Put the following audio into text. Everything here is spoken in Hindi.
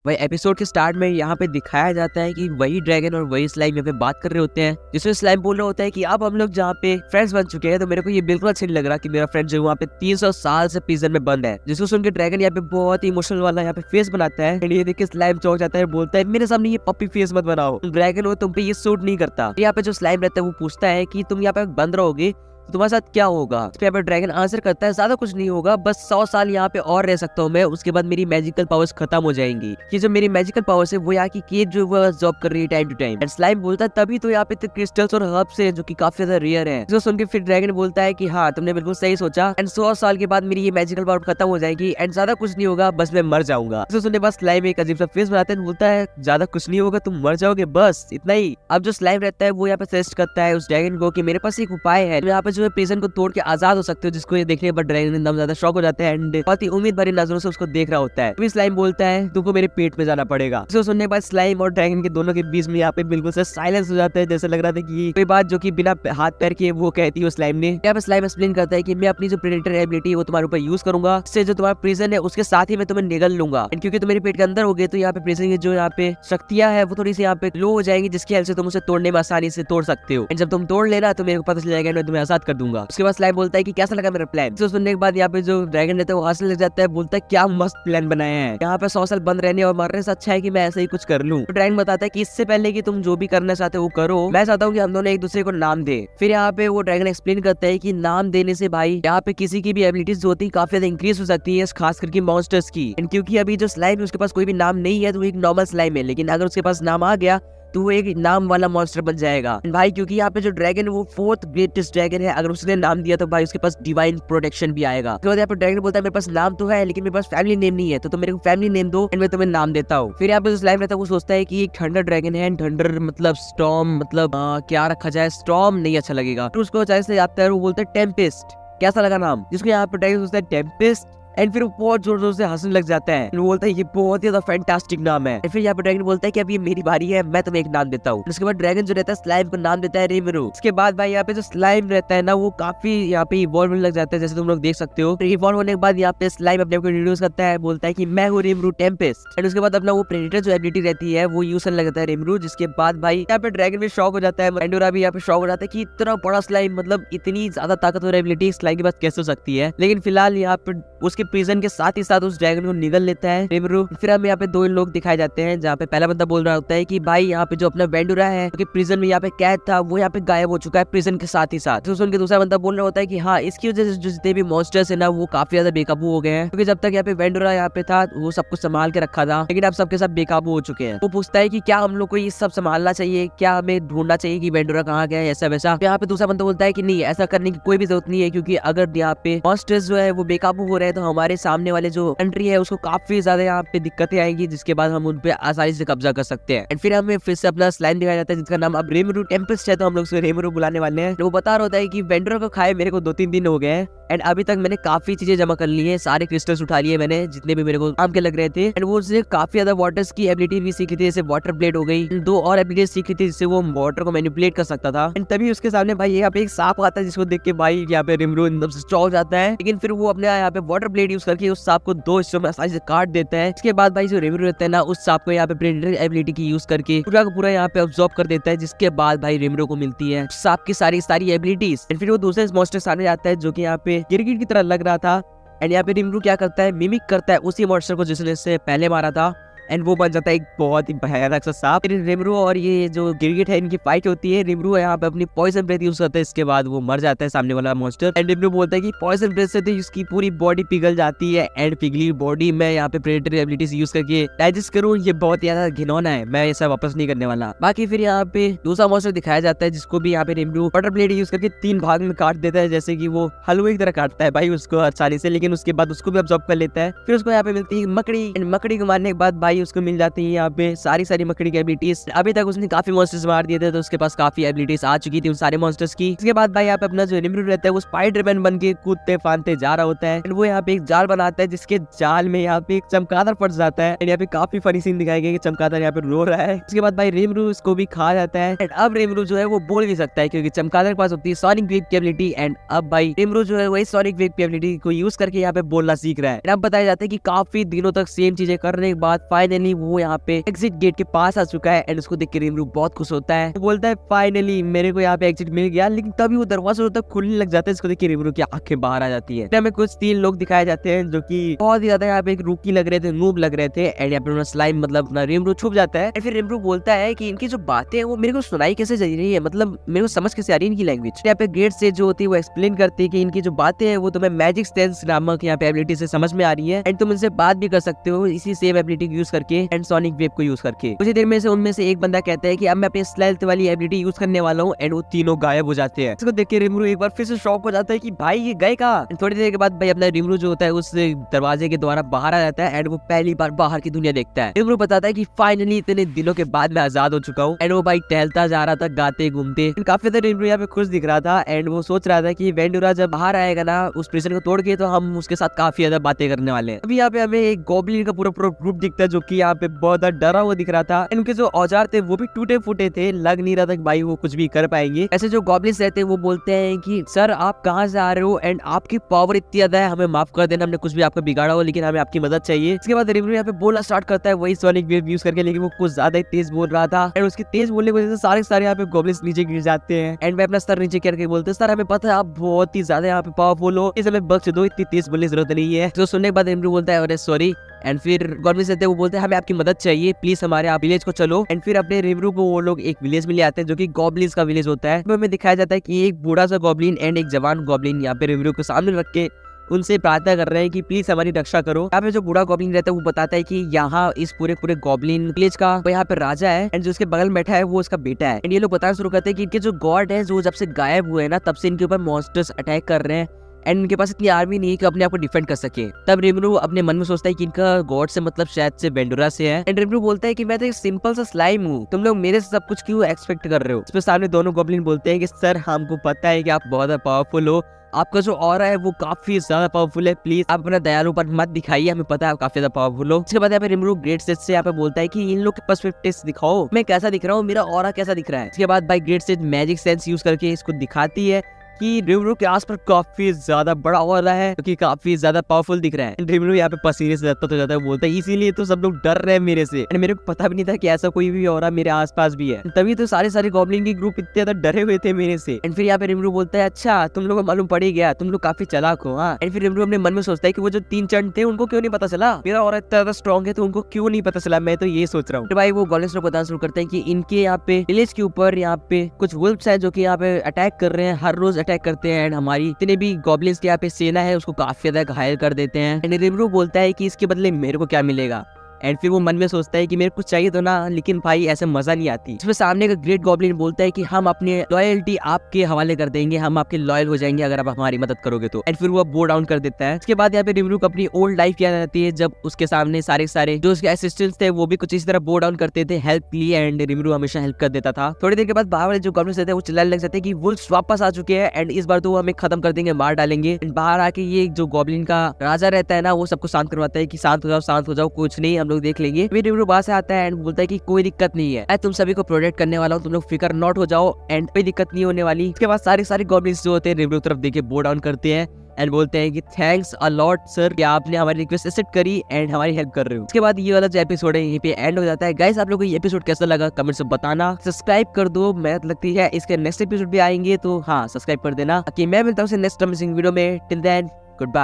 वही एपिसोड के स्टार्ट में यहाँ पे दिखाया जाता है कि वही ड्रैगन और वही स्लाइम यहाँ पे बात कर रहे होते हैं, जिसमें स्लाइम बोल रहा होता है कि अब हम लोग जहाँ पे फ्रेंड्स बन चुके हैं, तो मेरे को ये बिल्कुल अच्छा नहीं लग रहा कि मेरा फ्रेंड जो वहाँ पे 300 साल से प्रिजन में बंद है। जिसको सुन के ड्रैगन यहाँ पे बहुत ही इमोशनल वाला यहाँ पे फेस बनाता है। ये देख के स्लाइम चौंक जाता है, बोलता है मेरे सामने ये पप्पी फेस मत बनाओ, ड्रैगन हो तुम पे ये सूट नहीं करता। यहाँ पे जो स्लाइम रहता है वो पूछता है कि तुम यहाँ पे बंद रहोगे तो तुम्हारे साथ क्या होगा। इस पे यहाँ पे ड्रैगन आंसर करता है ज्यादा कुछ नहीं होगा, बस 100 साल यहाँ पे और रह सकता हूँ मैं, उसके बाद मेरी मैजिकल पावर्स खत्म हो जाएंगी। कि जो मेरी मैजिकल पावर्स है वो यहाँ की केट जो वो जॉब कर रही है time to time. And slime बोलता है तभी तो यहाँ पे क्रिस्टल्स और हर्ब्स है जो कि काफी ज्यादा रेयर है। जो सुन के फिर ड्रैगन बोलता है कि हाँ तुमने बिल्कुल सही सोचा, एंड 100 साल के बाद मेरी ये मैजिकल पावर खत्म हो जाएगी एंड ज्यादा कुछ नहीं होगा, बस मैं मर जाऊंगा। तो सुनने बाद स्लाइम एक अजीब सा फेस बनाता है, बोलता है ज्यादा कुछ नहीं होगा, तुम मर जाओगे बस इतना ही। अब जो स्लाइम रहता है वो यहाँ पे सजेस्ट करता है उस ड्रैगन को कि मेरे पास एक उपाय है, यहाँ पे जो है प्रिजन को तोड़ के आजाद हो सकते हो। जिसको ये देखने पर ड्रैगन एकदम ज्यादा शॉक हो जाता है एंड बहुत ही उम्मीद भरी नजरों से उसको देख रहा होता है। स्लाइम बोलता है तुमको मेरे पेट में जाना पड़ेगा। इसको सुनने के बाद स्लाइम और ड्रैगन के दोनों के बीच में यहाँ पे बिल्कुल से साइलेंस हो जाता है, जैसे लग रहा था कि कोई बात जो कि बिना हाथ पैर के वो कहती है स्लाइम ने। यहाँ पे स्लाइम एक्सप्लेन करता है कि मैं अपनी जो प्रेडेटर एबिलिटी है वो तुम्हारे ऊपर यूज करूंगा, इससे जो तुम्हारा प्रिजन है उसके साथ ही मैं तुम्हें निगल लूंगा। क्योंकि तुम मेरे पेट के अंदर हो गए तो यहाँ पे प्रिजन की जो यहाँ पे शक्तियां है वो थोड़ी सी यहाँ पे लो हो जाएंगी, जिसकी हेल्प से तुम उसे तोड़ने में आसानी से तोड़ सकते हो। जब तुम तोड़ लेना तो मेरे को पता चल जाएगा, मैं तुम्हें आजाद कर दूंगा। उसके बाद स्लाइम बोलता है कि कैसा लगा मेरा प्लान। तो सुनने के बाद यहाँ पे जो ड्रैगन रहता है वो हंसने लग जाता है, बोलता है क्या मस्त प्लान बनाया है, यहाँ पे 100 साल बंद रहने और मरने से अच्छा है कि मैं ऐसा ही कुछ कर लूं। तो ड्रैगन बताता है कि इससे पहले कि तुम जो भी करना चाहते हो वो करो, मैं चाहता हूँ कि हम दोनों एक दूसरे को नाम दे। फिर यहाँ पे वो ड्रैगन एक्सप्लेन करता है कि नाम देने से भाई यहाँ पे किसी की भी एबिलिटीज जो होती है काफी ज्यादा इंक्रीज हो सकती है, खास करके मॉन्स्टर्स की। क्योंकि अभी जो स्लाइम है उसके पास कोई भी नाम नहीं है, तो एक नॉर्मल स्लाइम है, लेकिन अगर उसके पास नाम आ गया तो वो एक नाम वाला मॉन्स्टर बन जाएगा भाई। क्योंकि यहाँ पे जो ड्रैगन वो 4th ग्रेटेस्ट ड्रैगन है, अगर उसने नाम दिया तो भाई उसके पास डिवाइन प्रोटेक्शन भी आएगा। तो यहाँ पे ड्रैगन बोलता है मेरे पास नाम तो है लेकिन मेरे पास फैमिली नेम नहीं है, तो मेरे को फैमिली नेम दो एंड मैं तुम्हें नाम देता हूँ। फिर यहाँ पे जो स्लाइम रहता है वो सोचता है कि एक थंडर ड्रैगन है, थंडर मतलब स्टॉर्म, मतलब क्या रखा जाए, स्टॉर्म नहीं अच्छा लगेगा, तो उसको चाहे से आता है वो बोलता है टेम्पेस्ट। कैसा लगा नाम, जिसको यहाँ पे ड्रैगन सोचता है टेम्पेस्ट एंड फिर वो बहुत जोर जोर से हंसने लग जाता है। वो बोलता है ये बहुत ही ज्यादा फैंटास्टिक नाम है। फिर यहाँ पे ड्रैगन बोलता है कि अब ये मेरी बारी है, मैं तुम्हें एक नाम देता हूँ। उसके बाद ड्रैगन जो रहता है स्लाइम को नाम देता है रिमरू। उसके बाद भाई यहाँ पे जो स्लाइम रहता है ना वो काफी यहाँ पे इवॉल्व होने लग जाता है, जैसे तुम लोग देख सकते हो। इवॉल्व होने के बाद यहाँ पे स्लाइम अपने आप को इंट्रोड्यूस करता है, बोलता है कि मैं हूँ रिमरू टेम्पेस्ट। एंड उसके बाद अपना वो प्रेडेटर जो एबिलिटी रहती है वो यूज करने लगता है रिमरू। जिसके बाद भाई यहाँ पे ड्रैगन भी शॉक हो जाता है, पेंडोरा भी यहाँ पे शॉक हो जाता है कि इतना बड़ा स्लाइम, मतलब इतनी ज्यादा ताकतवर एबिलिटी स्लाइम के पास कैसे हो सकती है। लेकिन फिलहाल यहाँ पे उसके प्रिजन के साथ साथ उस ड्रैगन को निगल लेता है रिमरू। फिर हमें यहाँ पे दो लोग दिखाए जाते हैं, जहाँ पे पहला बंदा बोल रहा होता है कि भाई यहाँ पे जो अपना वेंडुरा है क्योंकि प्रिजन में यहाँ पे कैद था वो यहाँ पे गायब हो चुका है प्रिजन के साथ ही साथ। तो सुन के दूसरा बंदा बोल रहा होता है कि हाँ इसकी वजह से जो जितने भी मॉन्स्टर्स है ना वो काफी ज्यादा बेकाबू हो गए हैं, क्योंकि जब तक यहाँ पे वेंडुरा यहाँ पे था वो सब कुछ संभाल के रखा था, लेकिन अब सबके सब बेकाबू हो चुके हैं। वो पूछता है कि क्या हम लोग को ये सब संभालना चाहिए, क्या हमें ढूंढना चाहिए कि वेंडुरा कहाँ गया है, ऐसा वैसा। यहाँ पे दूसरा बंदा बोलता है कि नहीं ऐसा करने की कोई भी जरूरत नहीं है, क्योंकि अगर यहाँ पे मॉन्स्टर्स जो है वो बेकाबू हो रहे हैं तो हमारे सामने वाले जो कंट्री है उसको काफी ज्यादा यहाँ पे दिक्कतें आएंगी, जिसके बाद हम उन पे आसानी से कब्जा कर सकते हैं। एंड फिर हमें फिर से अपना स्लाइम दिखाया जाता है जिसका नाम अब रिमरू टेम्पेस्ट है, तो हम लोग उसे रिमरू बुलाने वाले हैं। वो बता रहा होता है कि वेंडर को खाए मेरे को 2-3 दिन हो गए हैं एंड अभी तक मैंने काफी चीजें जमा कर ली है, सारे क्रिस्टल्स उठा लिए मैंने जितने भी मेरे को काम के लग रहे थे। एंड वो उससे काफी ज्यादा वाटर्स की एबिलिटी भी सीखी थी, जैसे वाटर ब्लेड हो गई, 2 और एबिलिटी सीखी थी जिससे वो वाटर को मैनिपुलेट कर सकता था। एंड तभी उसके सामने भाई यहाँ पे एक सांप आता है, जिसको देख के भाई यहाँ पे रिमरू एकदम से चौंक जाता है, लेकिन फिर वो अपने यहाँ पे वाटर ब्लेड यूज करके उस सांप को 2 हिस्सों में आसानी से काट देता है। इसके बाद भाई जो रिमरू रहता है ना उस सांप को यहाँ पे प्रेडेटर एबिलिटी की यूज करके पूरा का पूरा यहाँ पे ऑब्जॉर्ब कर देता है, जिसके बाद भाई रिमरू को मिलती है सांप की सारी एबिलिटीज। एंड फिर वो दूसरे मॉन्स्टर सामने आता है जो कि यहाँ पे गिरगिट की तरह लग रहा था। एंड यहाँ पे रिमरू क्या करता है, मिमिक करता है उसी मॉन्स्टर को जिसने इससे पहले मारा था, एंड वो बन जाता है एक बहुत ही भयानक सा सांप। फिर रिमरू और ये जो गिरगिट है इनकी फाइट होती है। रिमरू यहाँ पे अपनी पॉइजन ब्रेथ यूज करता है, इसके बाद वो मर जाता है सामने वाला मॉन्स्टर। एंड रिमरू बोलता है कि पॉइजन ब्रेथ से तो इसकी पूरी बॉडी पिघल जाती है एंड पिघली बॉडी में यहाँ पे प्रेडेटरी एबिलिटीज यूज करके डाइजेस्ट करूँ, ये बहुत ज्यादा घिनौना है, मैं ऐसा वापस नहीं करने वाला। बाकी फिर यहाँ पे दूसरा मॉन्स्टर दिखाया जाता है जिसको भी यहाँ पे रिमरू वाटर ब्लेड यूज करके 3 भाग में काट देता है, जैसे कि वो हलवे की तरह काटता है भाई उसको आसानी से, लेकिन उसके बाद उसको भी ऑब्जॉर्ब कर लेता है। फिर उसको यहाँ पे मिलती है मकड़ी, एंड मकड़ी को मारने के बाद भाई उसको मिल जाती है यहाँ पे सारी मकड़ी की एबिलिटीज। अभी तक उसने काफी मॉन्स्टर्स मार दिए थे तो उसके पास काफी एबिलिटीज आ चुकी थी उन सारे मॉन्स्टर्स की। इसके बाद भाई यहाँ पे अपना जो रिमरू रहता है वो स्पाइडरमैन बन के कूदते फांदते जा रहा होता है। वो यहाँ पे एक जाल बनाता है जिसके जाल में यहाँ पे एक चमगादड़ फंस जाता है। यहाँ पे काफी फनी सीन दिखाया गया कि चमगादड़ यहाँ पे रो रहा है। इसके बाद भाई रिमरू इसको भी खा जाता है। एंड अब रिमरू जो है वो बोल भी सकता है क्योंकि चमगादड़ के पास होती है सोनिक वेव की एबिलिटी। एंड अब भाई रिमरू जो है वही सोनिक वेव की एबिलिटी को यूज करके यहाँ पे बोलना सीख रहा है। अब बताया जाता है कि काफी दिनों तक सेम चीजें करने के बाद फाइनली वो यहाँ पे एग्जिट गेट के पास आ चुका है एंड उसको देख के रिमरू बहुत खुश होता है। वो बोलता है फाइनली मेरे को यहाँ पे एग्जिट मिल गया, लेकिन तभी वो दरवाजा तक खुलने लग जाता है। इसको देख के रिमरू की आंखें बाहर आ जाती है। हमें कुछ 3 लोग दिखाए जाते हैं जो की बहुत ही ज्यादा यहाँ पे एक रूकी लग रहे थे, नूब लग रहे थे एंड यहाँ पे स्लाइम मतलब अपना रिमरू छुप जाता है। फिर रिमरू बोलता है कि इनकी जो बातें हैं वो मेरे को सुनाई कैसे जा रही है, मतलब मेरे को समझ कैसे आ रही है इनकी लैंग्वेज। यहाँ पे गेट से जो होती है वो एक्सप्लेन करती है कि इनकी जो बातें हैं वो तुम्हें मैजिक सेंस नामक यहाँ पे एबिलिटी से समझ में आ रही है एंड तुम इनसे बात भी कर सकते हो इसी सेम एबिलिटी यूज करके एंड सोनिक वेव को यूज करके। कुछ देर में से उनमें से एक बंदा कहता है कि अब मैं अपने स्टेल्थ वाली एबिलिटी यूज करने वाला हूँ एंड वो तीनों गायब हो जाते हैं। इसको देख के रिमरू एक बार फिर से शॉक हो जाता है कि भाई ये गए कहाँ। थोड़ी देर के बाद भाई अपना रिमरू जो होता है उस दरवाजे के द्वारा बाहर आ जाता है एंड वो पहली बार बाहर की दुनिया देखता है। रिमरू बताता है कि फाइनली इतने दिनों के बाद मैं आजाद हो चुका हूँ एंड वो भाई टहलता जा रहा था गाते घूमते। काफी ज्यादा रिमरू यहाँ पे खुश दिख रहा था एंड वो सोच रहा था कि वेंडुरा जब बाहर आएगा ना उस प्रिजन को तोड़ के तो हम उसके साथ काफी ज्यादा बातें करने वाले हैं। अभी यहाँ पे हमें एक गॉब्लिन का पूरा ग्रुप दिखता है जो कि यहाँ पे बहुत डरा हुआ दिख रहा था। इनके जो औजार थे वो भी टूटे फूटे थे, लग नहीं रहा था कि भाई वो कुछ भी कर पाएंगे। ऐसे जो गॉब्लिन्स रहते हैं वो बोलते हैं कि सर आप कहाँ से आ रहे हो एंड आपकी पावर इतनी ज्यादा है, हमें माफ कर देना, हमने कुछ भी आपका बिगाड़ा हो, लेकिन हमें आपकी मदद चाहिए। इसके बाद रिमरू यहाँ पे बोलना स्टार्ट करता है वही सोनिक वेव यूज करके, लेकिन वो कुछ ज्यादा ही तेज बोल रहा था एंड उसके तेज बोलने की वजह से सारे यहाँ पे गॉब्लिन्स नीचे गिर जाते हैं एंड वे अपना सर नीचे करके बोलते हैं सर हमें पता है आप बहुत ही ज्यादा यहाँ पे पावरफुल हो, इस हमें बख्श दो, इतनी तेज बोलने की जरूरत नहीं है। तो सुनने के बाद रिमरू बोलता है अरे सॉरी एंड फिर गॉब्लिन्स रहते हैं वो बोलते हैं हमें आपकी मदद चाहिए, प्लीज हमारे आप विलेज को चलो एंड फिर अपने रिमरू को वो लोग एक विलेज में ले आते हैं जो कि गॉब्लिन्स का विलेज होता है। तो हमें दिखाया जाता है कि एक बूढ़ा सा गॉब्लिन एंड एक जवान गॉब्लिन यहाँ पे रिमरू को सामने रख के उनसे प्रार्थना कर रहे हैं कि प्लीज हमारी रक्षा करो। यहाँ पे जो बूढ़ा गॉब्लिन रहता है वो बताता है कि यहाँ इस पूरे गॉब्लिन विलेज का यहाँ पे राजा है एंड जो उसके बगल में बैठा है वो उसका बेटा है एंड ये लोग बताना शुरू करते हैं कि इनके जो गॉड है जो जब से गायब हुए हैं ना तब से इनके ऊपर मॉन्स्टर्स अटैक कर रहे हैं एंड इनके पास इतनी आर्मी नहीं है कि अपने आप को डिफेंड कर सके। तब रिमरू अपने मन में सोचता है कि इनका गॉड से मतलब शायद से वेंडुरा से है एंड रिमरू बोलता है कि मैं तो एक सिंपल सा स्लाइम हूँ, तुम लोग मेरे से सब कुछ क्यों एक्सपेक्ट कर रहे हो। इस पे सामने दोनों गॉब्लिन बोलते हैं कि सर हमको पता है कि आप बहुत पावरफुल हो, आपका जो ऑरा है वो काफी ज्यादा पावरफुल है, प्लीज आप अपना दयालुपन मत दिखाइए, हमें पता है आप काफी ज्यादा पावरफुल हो। इसके बाद यहाँ पे रिमरू ग्रेट सेज से यहाँ पे बोलता है कि इन लोग के पर्सपेक्टिव दिखाओ, मैं कैसा दिख रहा हूँ, मेरा ऑरा कैसा दिख रहा है। इसके बाद भाई great sage magic sense use करके इसको दिखाती है कि रिमरू के आसपास काफी ज्यादा बड़ा ऑरा है जो कि काफी ज्यादा पावरफुल दिख रहा है। रिमरू यहाँ पे पसीने से लथपथ हो जाता है, बोलता है इसीलिए तो सब लोग डर रहे हैं मेरे से एंड मेरे को पता भी नहीं था कि ऐसा कोई भी ऑरा मेरे आसपास भी है, तभी तो सारे गॉब्लिन के ग्रुप इतने ज्यादा डरे हुए थे मेरे से। एंड फिर यहाँ पे रिमरू बोलता है अच्छा तुम लोग को मालूम पड़ ही गया, तुम लोग काफी चालाक हो। हाँ एंड फिर रिमरू अपने मन में सोचता है कि वो जो 3 चंड थे उनको क्यों नहीं पता चला, मेरा ऑरा इतना ज्यादा स्ट्रॉन्ग है तो उनको क्यों नहीं पता चला, मैं तो ये सोच रहा हूँ। तो भाई वो गॉब्लिन्स लोग बताना शुरू करते हैं कि इनके यहाँ पे विलेज के ऊपर यहाँ पे कुछ वुल्फ्स है जो कि यहाँ पे अटैक कर रहे हैं, हर रोज अटैक करते हैं एंड हमारी इतने भी गॉब्लिन्स की यहाँ पे सेना है उसको काफी ज्यादा घायल कर देते हैं। एंड रिमरू बोलता है कि इसके बदले मेरे को क्या मिलेगा एंड फिर वो मन में सोचता है कि मेरे कुछ चाहिए तो ना, लेकिन भाई ऐसे मजा नहीं आती। इसमें सामने का ग्रेट गॉब्लिन बोलता है कि हम अपनी लॉयल्टी आपके हवाले कर देंगे, हम आपके लॉयल हो जाएंगे अगर आप हमारी मदद करोगे तो। एंड फिर वो बो डाउन कर देता है। इसके बाद यहाँ पे रिमरू को अपनी ओल्ड लाइफ याद आती है जब उसके सामने सारे जो उसके असिस्टेंट्स थे वो भी कुछ इस तरह बो डाउन करते थे हेल्प के लिए एंड रिमरू हमेशा हेल्प कर देता था। थोड़ी देर के बाद बाहर वाले जो गॉब्लिन्स रहते हैं वो चिल्लाने लग जाते हैं कि वुल्फ्स वापस आ चुके हैं एंड इस बार तो वो हमें खत्म कर देंगे, मार डालेंगे। बाहर आके ये जो गॉब्लिन का राजा रहता है ना वो सबको शांत करवाता है कि शांत हो जाओ, कुछ नहीं हम लोग देख लेंगे। रिमरू बाहर से आता है एंड बोलता है कि कोई दिक्कत नहीं है, तुम सभी को प्रोटेक्ट करने वाला हूँ, तुम लोग फिकर नॉट हो जाओ एंड कोई दिक्कत नहीं होने वाली। इसके बाद सारे गॉब्लिन्स जो होते हैं रिमरू तरफ देके बो डाउन करते हैं एंड बोलते हैं कि थैंक्स अ लॉट सर कि आपने हमारी रिक्वेस्ट एक्सेप्ट करी एंड हमारी हेल्प कर रहे हो। उसके बाद ये वाला जो एपिसोड है यहीं पे एंड हो जाता है। गाइस आप लोगों को ये एपिसोड कैसा लगा कमेंट से बताना, सब्सक्राइब कर दो, मेहनत लगती है इसके नेक्स्ट एपिसोड भी आएंगे तो हाँ सब्सक्राइब कर देना। मैं मिलता हूँ नेक्स्ट वीडियो में, टिल देन